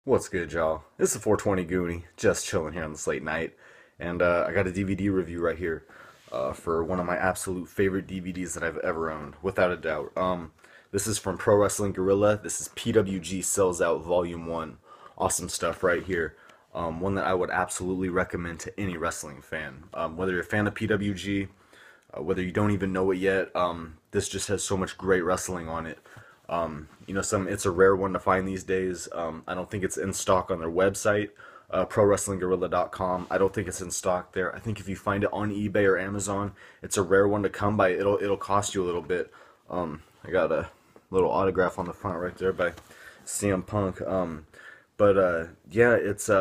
What's good, y'all? This is 420 Goonie, just chilling here on this late night, and I got a DVD review right here for one of my absolute favorite DVDs that I've ever owned, without a doubt. This is from Pro Wrestling Guerrilla. This is PWG Sells Out Volume 1. Awesome stuff right here. One that I would absolutely recommend to any wrestling fan. Whether you're a fan of PWG, whether you don't even know it yet, this just has so much great wrestling on it. It's a rare one to find these days. I don't think it's in stock on their website, ProWrestlingGuerrilla.com. I don't think it's in stock there. I think if you find it on eBay or Amazon, it's a rare one to come by. It'll cost you a little bit. I got a little autograph on the front right there by CM Punk. Yeah, it's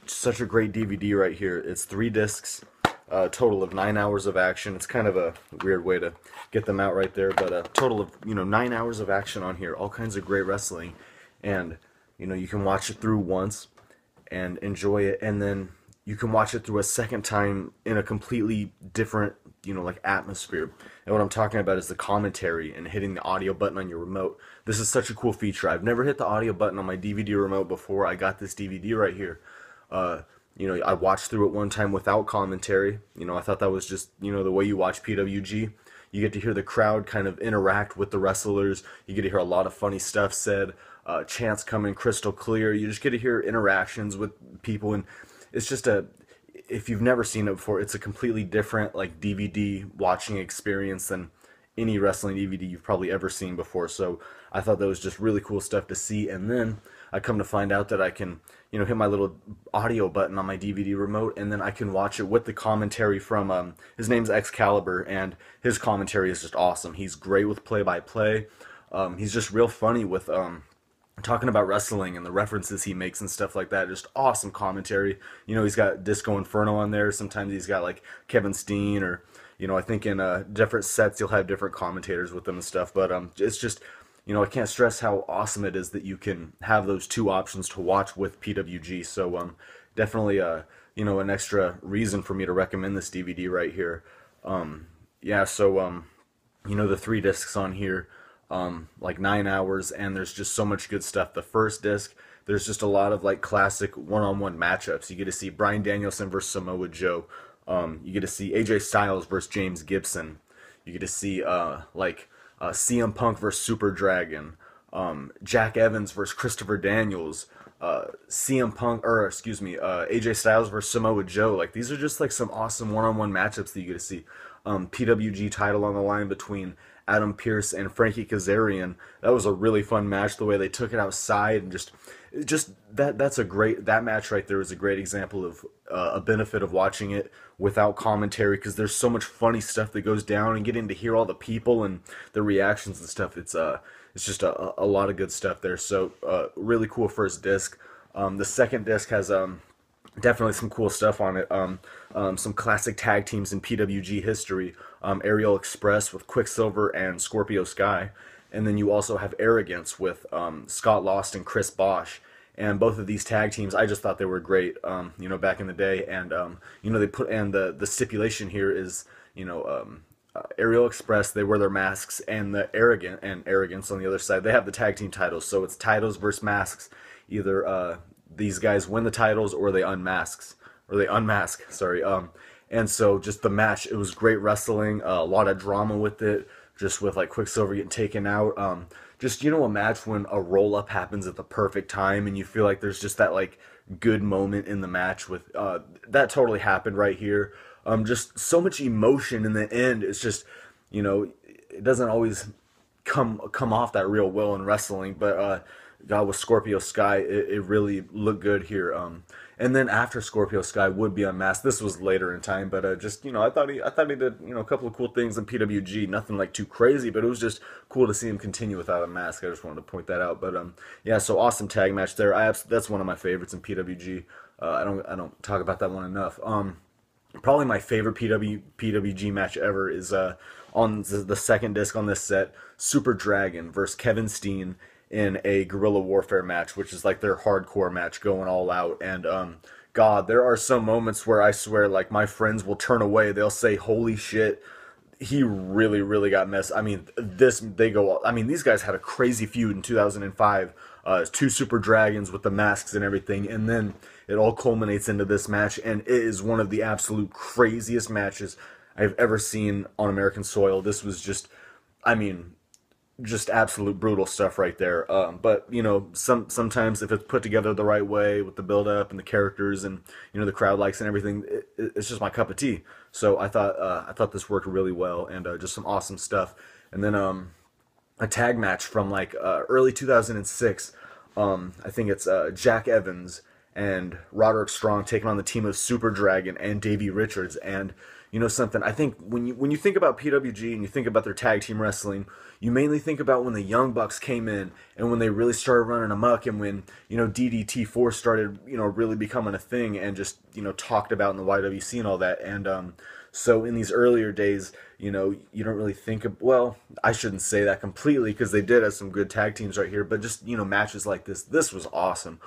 such a great DVD right here. It's 3 discs. Total of 9 hours of action. It's kind of a weird way to get them out right there, but a total of 9 hours of action on here. All kinds of great wrestling, and you can watch it through once and enjoy it, and then you can watch it through a second time in a completely different like atmosphere. And what I'm talking about is the commentary and hitting the audio button on your remote. This is such a cool feature. I've never hit the audio button on my DVD remote before I got this DVD right here. I watched through it one time without commentary. I thought that was just, the way you watch PWG. You get to hear the crowd kind of interact with the wrestlers. You get to hear a lot of funny stuff said. Chants coming crystal clear. You just get to hear interactions with people, and it's just if you've never seen it before, it's a completely different like DVD watching experience than any wrestling DVD you've probably ever seen before. So I thought that was just really cool stuff to see. And then I come to find out that I can, hit my little audio button on my DVD remote, and then I can watch it with the commentary from, his name's Excalibur, and his commentary is just awesome. He's great with play-by-play. He's just real funny with, talking about wrestling and the references he makes and stuff like that. Just awesome commentary. He's got Disco Inferno on there. Sometimes he's got like Kevin Steen, or I think in different sets you'll have different commentators with them and stuff. But it's just I can't stress how awesome it is that you can have those 2 options to watch with PWG. So definitely an extra reason for me to recommend this DVD right here. Yeah, so the 3 discs on here. Like 9 hours, and there's just so much good stuff. The first disc, there's just a lot of like classic one-on-one matchups. You get to see Bryan Danielson versus Samoa Joe. You get to see AJ Styles versus James Gibson. You get to see CM Punk versus Super Dragon. Jack Evans versus Christopher Daniels. AJ Styles versus Samoa Joe. Like, these are just like some awesome one-on-one matchups that you get to see. PWG title on the line between Adam Pearce and Frankie Kazarian. That was a really fun match. The way they took it outside, and that match right there is a great example of a benefit of watching it without commentary, because there's so much funny stuff that goes down, and getting to hear all the people and the reactions and stuff. It's just a lot of good stuff there. So really cool first disc. The second disc has definitely some cool stuff on it. Some classic tag teams in PWG history. Aerial Xpress with Quicksilver and Scorpio Sky. And then you also have Arrogance with Scott Lost and Chris Bosh. And both of these tag teams, I just thought they were great, back in the day. And, the stipulation here is, Aerial Xpress, they wear their masks, and the Arrogance on the other side, they have the tag team titles. So it's titles versus masks. Either these guys win the titles, or they unmask. Sorry. And so just the match, it was great wrestling, a lot of drama with it, just with like Quicksilver getting taken out. A match when a roll up happens at the perfect time, and you feel like there's just that like good moment in the match with that totally happened right here. Just so much emotion in the end. It's just it doesn't always come off that real well in wrestling, but God, with Scorpio Sky, it really looked good here. And then after Scorpio Sky would be unmasked, this was later in time, but I thought he did a couple of cool things in PWG. Nothing like too crazy, but it was just cool to see him continue without a mask. I just wanted to point that out. But yeah, so awesome tag match there. That's one of my favorites in PWG. I don't talk about that one enough. Probably my favorite PWG match ever is on the second disc on this set, Super Dragon versus Kevin Steen in a guerrilla warfare match, which is like their hardcore match going all out. And God, there are some moments where I swear, like, my friends will turn away. They'll say, "Holy shit, he really, really got messed." I mean, these guys had a crazy feud in 2005. two super dragons with the masks and everything, and then it all culminates into this match, and it is one of the absolute craziest matches I've ever seen on American soil. This was just, I mean, just absolute brutal stuff right there. But you know, sometimes if it's put together the right way with the build up and the characters and you know the crowd likes and everything, it's just my cup of tea. So I thought this worked really well, and just some awesome stuff. And then a tag match from like early 2006. I think it's Jack Evans and Roderick Strong taking on the team of Super Dragon and Davey Richards. And you know something, I think when you think about PWG and you think about their tag team wrestling, you mainly think about when the Young Bucks came in and when they really started running amok, and when you know DDT4 started you know really becoming a thing and just you know talked about in the YWC and all that. And so in these earlier days, you know, you don't really think of, well, I shouldn't say that completely because they did have some good tag teams right here, but just you know matches like this was awesome.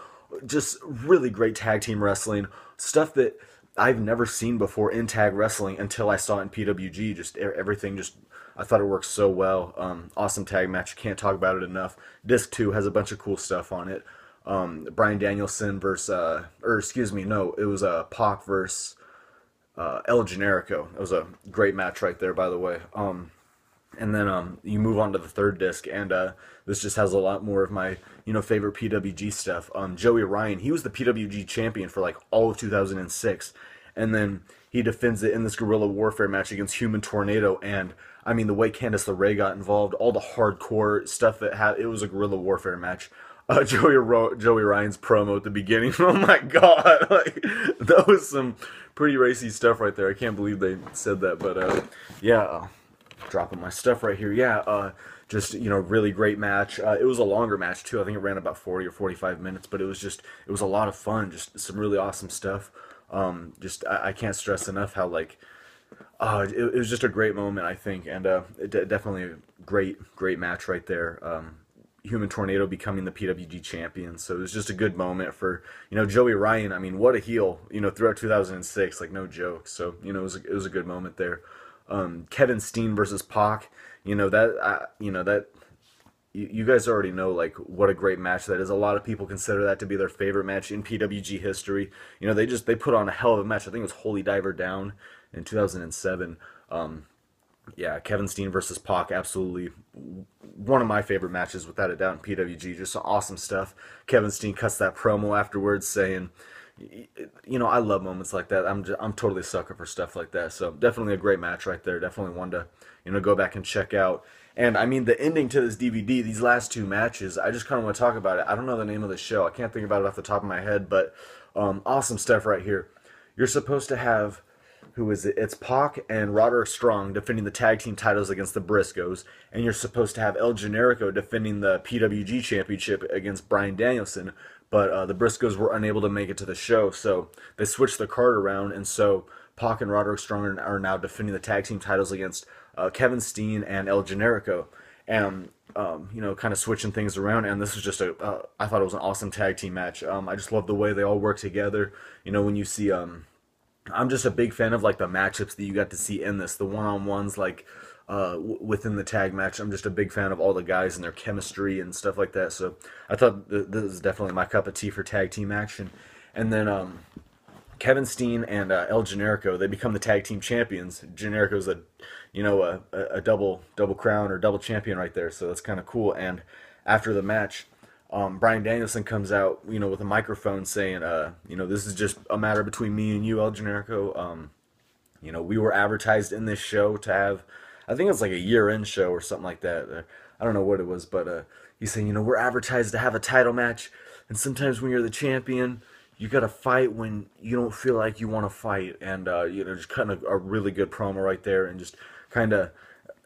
Just really great tag team wrestling, stuff that I've never seen before in tag wrestling until I saw it in PWG. Just everything, just I thought it worked so well. Awesome tag match, can't talk about it enough. Disc 2 has a bunch of cool stuff on it. Bryan Danielson versus, or excuse me, no, it was Pac versus El Generico. It was a great match right there, by the way. And then you move on to the third disc, and this just has a lot more of my you know favorite PWG stuff. Joey Ryan, he was the PWG champion for like all of 2006, and then he defends it in this Guerrilla Warfare match against Human Tornado. And I mean the way Candice LeRae got involved, all the hardcore stuff that had, it was a Guerrilla Warfare match. Joey Ryan's promo at the beginning, oh my god, like that was some pretty racy stuff right there. I can't believe they said that, but yeah. Dropping my stuff right here. Yeah, just you know, really great match. It was a longer match too. I think it ran about 40 or 45 minutes, but it was a lot of fun. Just some really awesome stuff. I can't stress enough how like it was just a great moment, I think, and definitely a great match right there. Human Tornado becoming the PWG champion, so it was just a good moment for you know Joey Ryan. I mean, what a heel, you know, throughout 2006, like no joke. So you know, it was a good moment there. Kevin Steen versus Pac, you know that you guys already know like what a great match that is. A lot of people consider that to be their favorite match in PWG history. You know, they put on a hell of a match. I think it was Holy Diver Down in 2007. Yeah, Kevin Steen versus Pac, absolutely one of my favorite matches without a doubt in PWG. Just some awesome stuff. Kevin Steen cuts that promo afterwards saying, you know, I love moments like that. I'm totally a sucker for stuff like that. So definitely a great match right there. Definitely one to, you know, go back and check out. And I mean, the ending to this DVD, these last two matches, I just kind of want to talk about it. I don't know the name of the show. I can't think about it off the top of my head, but awesome stuff right here. You're supposed to have, who is it? It's Pac and Roderick Strong defending the tag team titles against the Briscoes, and you're supposed to have El Generico defending the PWG championship against Bryan Danielson. But the Briscoes were unable to make it to the show, so they switched the card around, and so Pac and Roderick Strong are now defending the tag team titles against Kevin Steen and El Generico, and you know, kind of switching things around. And this was just I thought it was an awesome tag team match. I just love the way they all work together. You know, when you see I'm just a big fan of like the matchups that you got to see in this, the one-on-ones like within the tag match. I'm just a big fan of all the guys and their chemistry and stuff like that. So I thought this is definitely my cup of tea for tag team action. And then Kevin Steen and El Generico, they become the tag team champions. Generico's a double crown or double champion right there. So that's kind of cool. And after the match, Bryan Danielson comes out, you know, with a microphone saying, you know, this is just a matter between me and you, El Generico. You know, we were advertised in this show to have, I think it's like a year-end show or something like that. I don't know what it was, but he's saying, you know, we're advertised to have a title match, and sometimes when you're the champion, you got to fight when you don't feel like you want to fight. And, you know, just kind of a really good promo right there, and just kind of,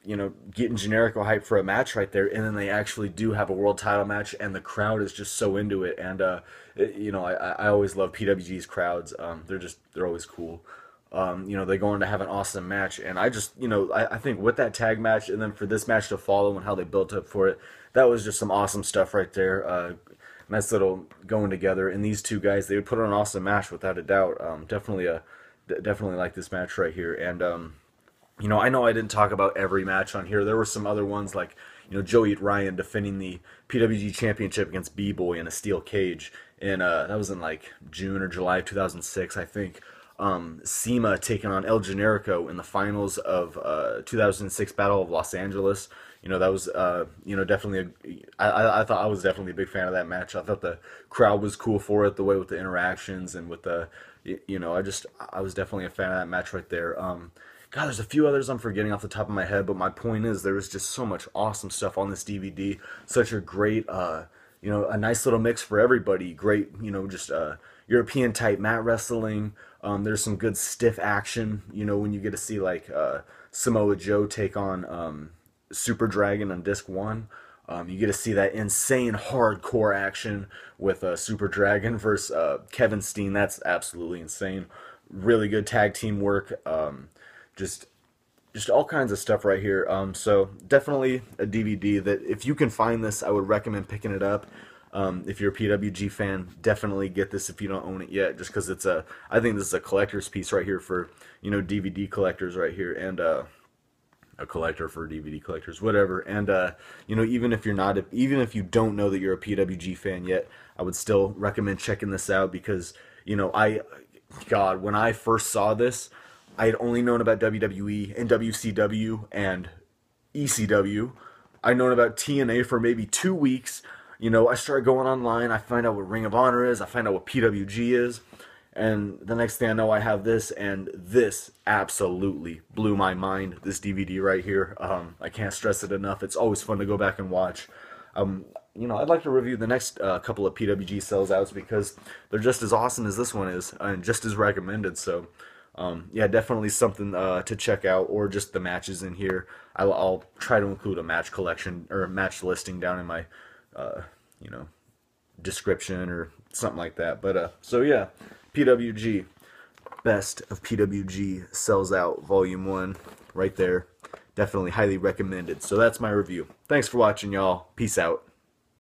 you know, getting Generico hype for a match right there. And then they actually do have a world title match, and the crowd is just so into it. And, you know, I always love PWG's crowds. They're always cool. You know, they go on to have an awesome match, and I just, you know, I think with that tag match, and then for this match to follow and how they built up for it, that was just some awesome stuff right there. Nice little going together, and these two guys, they would put on an awesome match without a doubt. Definitely like this match right here. And you know I didn't talk about every match on here. There were some other ones like, Joey Ryan defending the PWG Championship against B-Boy in a steel cage, and that was in like June or July of 2006, I think. SEMA taking on El Generico in the finals of 2006 Battle of Los Angeles. That was definitely I thought I was definitely a big fan of that match. I thought the crowd was cool for it, the way with the interactions and with the I was definitely a fan of that match right there. God, there's a few others I'm forgetting off the top of my head, but my point is there was just so much awesome stuff on this DVD. Such a great a nice little mix for everybody. Great, just European type mat wrestling. There's some good stiff action, when you get to see like Samoa Joe take on Super Dragon on disc 1. You get to see that insane hardcore action with Super Dragon versus Kevin Steen. That's absolutely insane. Really good tag team work. Just all kinds of stuff right here. So definitely a DVD that if you can find this, I would recommend picking it up. If you're a PWG fan, definitely get this if you don't own it yet, just because I think this is a collector's piece right here for, DVD collectors right here, and a collector for DVD collectors, whatever. And even if you don't know that you're a PWG fan yet, I would still recommend checking this out because, when I first saw this, I had only known about WWE and WCW and ECW. I'd known about TNA for maybe 2 weeks. I started going online, I find out what Ring of Honor is, I find out what PWG is, and the next thing I know I have this, and this absolutely blew my mind, this DVD right here. I can't stress it enough. It's always fun to go back and watch. I'd like to review the next couple of PWG Sells Outs because they're just as awesome as this one is, and just as recommended, so yeah, definitely something to check out, or just the matches in here. I'll try to include a match collection, or a match listing down in my description or something like that. But so yeah, PWG, Best of PWG Sells Out Volume 1 right there. Definitely highly recommended. So that's my review. Thanks for watching, y'all. Peace out.